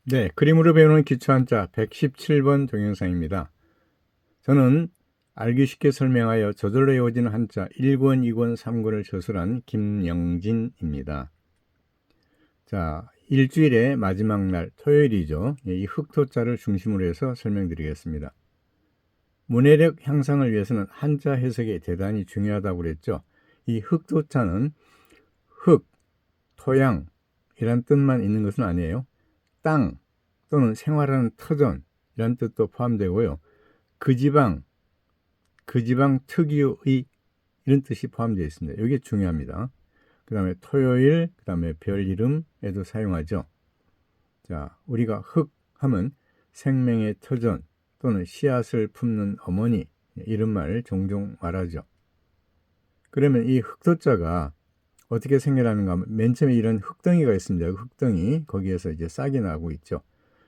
네, 그림으로 배우는 기초한자 117번 동영상입니다. 저는 알기 쉽게 설명하여 저절로 외워지는 한자 1권, 2권, 3권을 저술한 김영진입니다. 자, 일주일의 마지막 날 토요일이죠. 이 흑토자를 중심으로 해서 설명드리겠습니다. 문해력 향상을 위해서는 한자 해석이 대단히 중요하다고 그랬죠. 이 흑토자는 흙, 토양 이란 뜻만 있는 것은 아니에요. 땅 또는 생활하는 터전이란 뜻도 포함되고요. 그 지방 특유의 이런 뜻이 포함되어 있습니다. 이게 중요합니다. 그 다음에 토요일, 그 다음에 별 이름에도 사용하죠. 자, 우리가 흙 하면 생명의 터전 또는 씨앗을 품는 어머니 이런 말 종종 말하죠. 그러면 이 흑토자가 어떻게 생겨나는가 하면 맨 처음에 이런 흙덩이가 있습니다. 흙덩이 거기에서 이제 싹이 나고 있죠.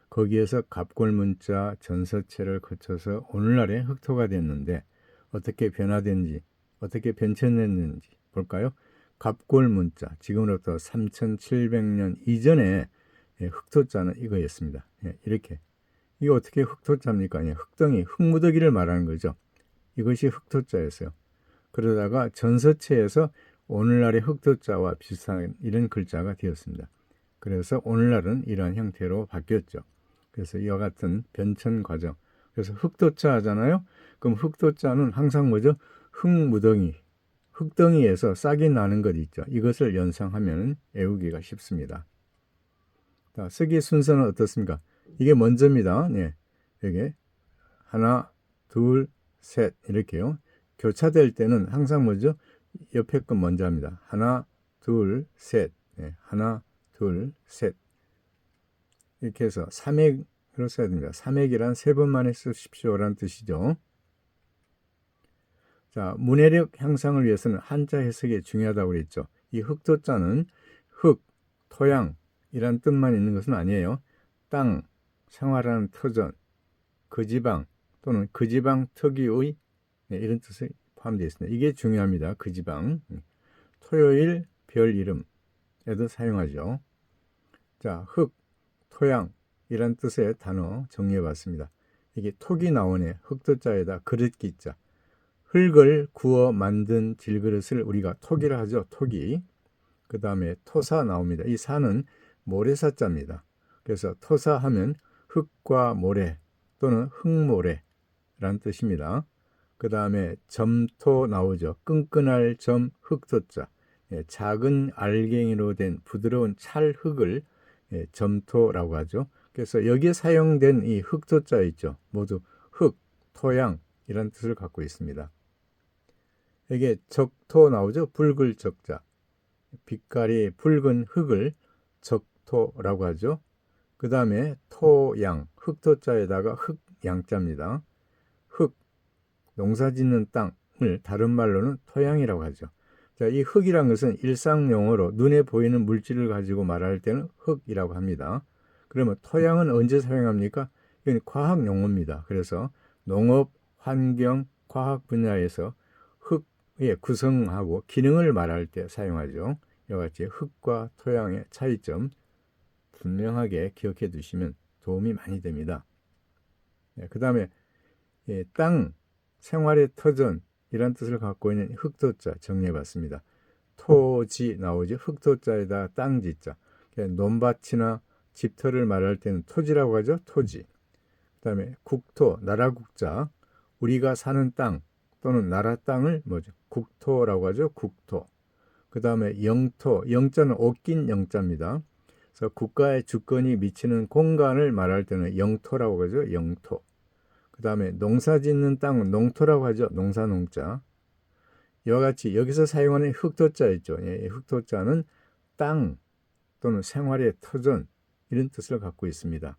거기에서 갑골문자 전서체를 거쳐서 오늘날의 흑토가 됐는데 어떻게 변화된지 어떻게 변천했는지 볼까요? 갑골문자 지금으로부터 3700년 이전에 흑토자는 이거였습니다. 이렇게 이게 어떻게 흑토자입니까? 흙덩이 흙무더기를 말하는 거죠. 이것이 흑토자였어요. 그러다가 전서체에서 오늘날의 흑토자와 비슷한 이런 글자가 되었습니다. 그래서 오늘날은 이러한 형태로 바뀌었죠. 그래서 이와 같은 변천 과정. 그래서 흑토자 하잖아요. 그럼 흑토자는 항상 뭐죠? 흙무덩이, 흙덩이에서 싹이 나는 것 있죠. 이것을 연상하면 외우기가 쉽습니다. 자, 쓰기 순서는 어떻습니까? 이게 먼저입니다. 네, 여기 하나, 둘, 셋 이렇게요. 교차될 때는 항상 뭐죠? 옆에 건 먼저 합니다. 하나, 둘, 셋. 네, 하나, 둘, 셋. 이렇게 해서 3액으로 써야 됩니다. 3액이란 세 번 만에 쓰십시오라는 뜻이죠. 자, 문해력 향상을 위해서는 한자 해석이 중요하다고 그랬죠. 이 흑토자는 흙, 토양이란 뜻만 있는 것은 아니에요. 땅, 생활하는 터전, 그 지방 또는 그 지방 특유의 이런 뜻이 포함되어 있습니다. 이게 중요합니다. 그 지방. 토요일, 별 이름에도 사용하죠. 자, 흙, 토양 이란 뜻의 단어 정리해 봤습니다. 이게 톡이 나오네. 흑토자에다 그릇기자. 흙을 구워 만든 질그릇을 우리가 톡이라 하죠. 톡이. 그 다음에 토사 나옵니다. 이 사는 모래사자입니다. 그래서 토사하면 흙과 모래 또는 흙모래라는 뜻입니다. 그 다음에 점토 나오죠. 끈끈할 점 흑토자. 작은 알갱이로 된 부드러운 찰흙을 점토라고 하죠. 그래서 여기에 사용된 이 흑토자 있죠. 모두 흙, 토양 이런 뜻을 갖고 있습니다. 이게 적토 나오죠. 붉을 적자. 빛깔이 붉은 흙을 적토라고 하죠. 그 다음에 토양, 흑토자에다가 흑양자입니다. 흙, 농사짓는 땅을 다른 말로는 토양이라고 하죠. 자, 이 흙이란 것은 일상 용어로 눈에 보이는 물질을 가지고 말할 때는 흙이라고 합니다. 그러면 토양은 언제 사용합니까? 이건 과학 용어입니다. 그래서 농업, 환경, 과학 분야에서 흙의 구성하고 기능을 말할 때 사용하죠. 이와 같이 흙과 토양의 차이점 분명하게 기억해 두시면 도움이 많이 됩니다. 그 다음에 땅, 생활의 터전 이란 뜻을 갖고 있는 흑토자 정리해 봤습니다. 토지 나오죠. 흑토자에다 땅지자. 논밭이나 집터를 말할 때는 토지라고 하죠. 토지. 그 다음에 국토, 나라국자. 우리가 사는 땅 또는 나라 땅을 뭐죠? 국토라고 하죠. 국토. 그 다음에 영토, 영자는 옷긴 영자입니다. 그래서 국가의 주권이 미치는 공간을 말할 때는 영토라고 하죠. 영토. 그 다음에 농사 짓는 땅은 농토라고 하죠. 농사 농자. 이와 같이 여기서 사용하는 흑토자 있죠. 흑토자는 땅 또는 생활의 터전 이런 뜻을 갖고 있습니다.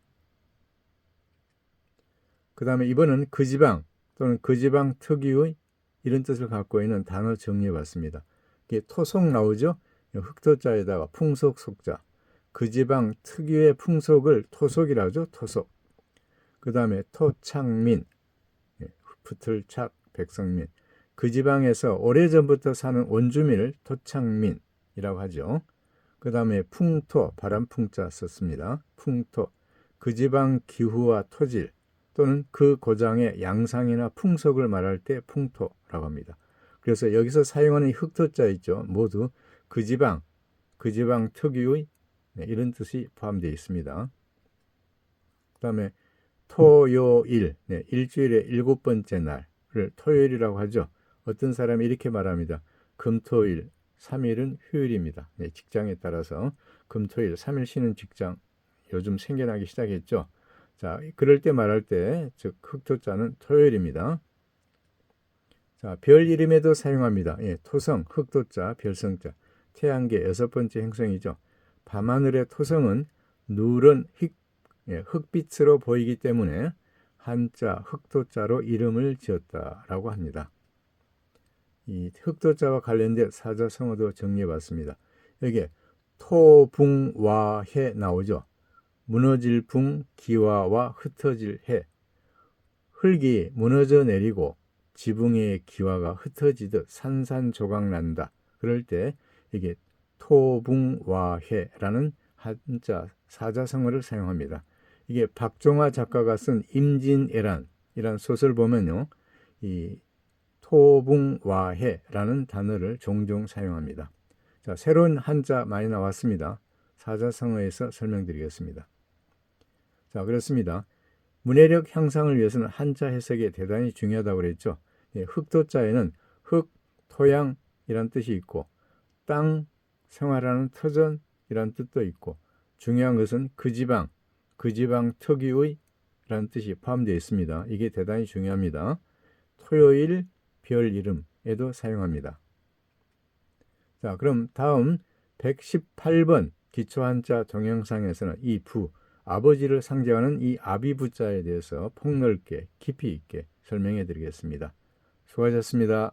그 다음에 이번은 그 지방 또는 그 지방 특유의 이런 뜻을 갖고 있는 단어 정리해 봤습니다. 이게 토속 나오죠. 흑토자에다가 풍속 속자. 그 지방 특유의 풍속을 토속이라 하죠. 토속. 그 다음에 토착민, 붙을착, 백성민. 그 지방에서 오래전부터 사는 원주민을 토착민이라고 하죠. 그 다음에 풍토, 바람풍자 썼습니다. 풍토. 그 지방 기후와 토질 또는 그 고장의 양상이나 풍속을 말할 때 풍토라고 합니다. 그래서 여기서 사용하는 흑토자 있죠. 모두 그 지방 특유의 이런 뜻이 포함되어 있습니다. 그 다음에 토요일, 일주일의 7번째 날을 토요일이라고 하죠. 어떤 사람이 이렇게 말합니다. 금토일, 3일은 휴일입니다. 직장에 따라서 금토일, 3일 쉬는 직장 요즘 생겨나기 시작했죠. 자, 그럴 때 말할 때, 즉 흑토자는 토요일입니다. 자, 별 이름에도 사용합니다. 토성, 흑토자, 별성자, 태양계 6번째 행성이죠. 밤하늘의 토성은 누런 흑빛으로 보이기 때문에 한자 흑토자로 이름을 지었다라고 합니다. 이 흑토자와 관련된 사자성어도 정리해봤습니다. 여기에 토붕와해 나오죠. 무너질 붕, 기와와 흩어질 해. 흙이 무너져 내리고 지붕의 기와가 흩어지듯 산산조각 난다. 그럴 때 이게 토붕와해라는 한자 사자성어를 사용합니다. 이게 박종화 작가가 쓴 임진애란이란 소설 보면요, 이 토붕와해라는 단어를 종종 사용합니다. 자, 새로운 한자 많이 나왔습니다. 사자성어에서 설명드리겠습니다. 자, 그렇습니다. 문해력 향상을 위해서는 한자 해석이 대단히 중요하다고 그랬죠. 흑토자에는 흙, 토양이란 뜻이 있고 땅, 생활하는 터전이란 뜻도 있고 중요한 것은 그 지방 특유의 라는 뜻이 포함되어 있습니다. 이게 대단히 중요합니다. 토요일, 별 이름에도 사용합니다. 자, 그럼 다음 118번 기초한자 동영상에서는 이 부, 아버지를 상징하는 이 아비부자에 대해서 폭넓게 깊이 있게 설명해 드리겠습니다. 수고하셨습니다.